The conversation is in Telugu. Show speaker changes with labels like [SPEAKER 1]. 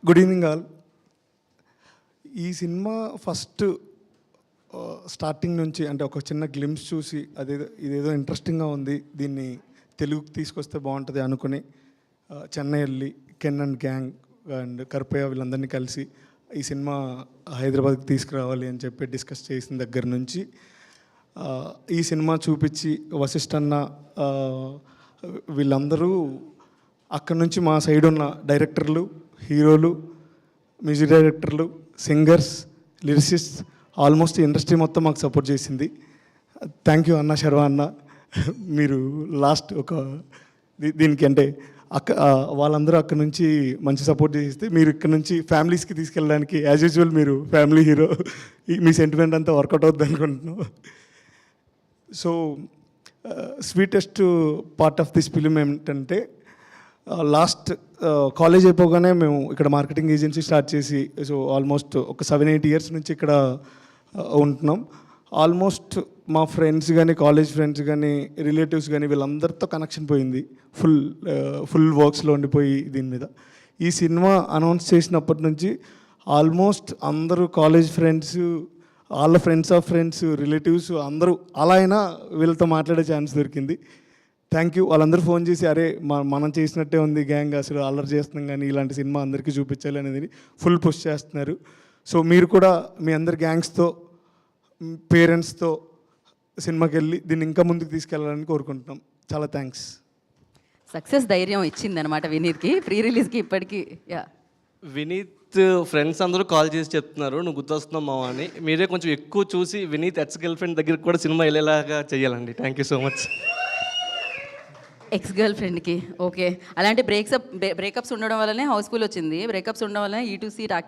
[SPEAKER 1] Good evening all. ఈ సినిమా ఫస్ట్ స్టార్టింగ్ నుంచి అంటే ఒక చిన్న గ్లిమ్స్ చూసి ఇదేదో ఇంట్రెస్టింగ్గా ఉంది, దీన్ని తెలుగుకి తీసుకొస్తే బాగుంటుంది అనుకుని చెన్నై వెళ్ళి కెన్ అండ్ గ్యాంగ్ అండ్ కర్పయ్య వీళ్ళందరినీ కలిసి ఈ సినిమా హైదరాబాద్కి తీసుకురావాలి అని చెప్పి డిస్కస్ చేసిన దగ్గర నుంచి ఈ సినిమా చూపించి వశిష్ఠ అన్న వీళ్ళందరూ అక్కడ నుంచి మా సైడ్ ఉన్న డైరెక్టర్లు, హీరోలు, మ్యూజిక్ డైరెక్టర్లు, సింగర్స్, లిరిసిస్ట్ ఆల్మోస్ట్ ఇండస్ట్రీ మొత్తం మాకు సపోర్ట్ చేసింది. థ్యాంక్ యూ అన్న, శర్వా అన్న. మీరు లాస్ట్ ఒక దీనికి అంటే వాళ్ళందరూ అక్కడ నుంచి మంచి సపోర్ట్ చేస్తే మీరు ఇక్కడ నుంచి ఫ్యామిలీస్కి తీసుకెళ్ళడానికి యాజ్ యూజువల్ మీరు ఫ్యామిలీ హీరో, మీ సెంటిమెంట్ అంతా వర్కౌట్ అవుతుంది అనుకుంటున్నాం. So sweetest part of this film ఏమిటంటే లాస్ట్ కాలేజ్ అయిపోగానే మేము ఇక్కడ మార్కెటింగ్ ఏజెన్సీ స్టార్ట్ చేసి సో ఆల్మోస్ట్ ఒక 7-8 ఇయర్స్ నుంచి ఇక్కడ ఉంటున్నాం. ఆల్మోస్ట్ మా ఫ్రెండ్స్ కానీ, కాలేజ్ ఫ్రెండ్స్ కానీ, రిలేటివ్స్ కానీ వీళ్ళందరితో కనెక్షన్ పోయింది. ఫుల్ వర్క్స్లో ఉండిపోయి దీని మీద. ఈ సినిమా అనౌన్స్ చేసినప్పటి నుంచి ఆల్మోస్ట్ అందరూ కాలేజ్ ఫ్రెండ్స్, వాళ్ళ ఫ్రెండ్స్ ఆఫ్ ఫ్రెండ్స్, రిలేటివ్స్ అందరూ అలా అయినా వీళ్ళతో మాట్లాడే ఛాన్స్ దొరికింది. Thank you. వాళ్ళందరూ ఫోన్ చేసి అరే మనం చేసినట్టే ఉంది గ్యాంగ్, అసలు అల్లరి చేస్తున్నాం కానీ ఇలాంటి సినిమా అందరికీ చూపించాలి అనేది ఫుల్ పుష్ చేస్తున్నారు. సో మీరు కూడా మీ అందరి గ్యాంగ్స్తో, పేరెంట్స్తో సినిమాకి వెళ్ళి దీన్ని ఇంకా ముందుకు తీసుకెళ్ళాలని కోరుకుంటున్నాం. చాలా థ్యాంక్స్.
[SPEAKER 2] సక్సెస్ ధైర్యం ఇచ్చిందనమాట వినీత్కి. ప్రీ రిలీజ్కి ఇప్పటికీ
[SPEAKER 3] వినీత్ ఫ్రెండ్స్ అందరూ కాల్ చేసి చెప్తున్నారు నువ్వు గుర్తొస్తున్నావు మావా అని. మీరే కొంచెం ఎక్కువ చూసి వినీత్ ఎక్స్ గర్ల్ ఫ్రెండ్ దగ్గరికి కూడా సినిమా వెళ్ళేలాగా చేయాలండి. Thank you so much.
[SPEAKER 2] Ex girl ఫ్రెండ్కి ఓకే. అలాంటి బ్రేకప్స్ ఉండడం వల్లనే హౌస్ఫుల్ వచ్చింది. బ్రేకప్స్ ఉండడం వల్ల E2C టాకీ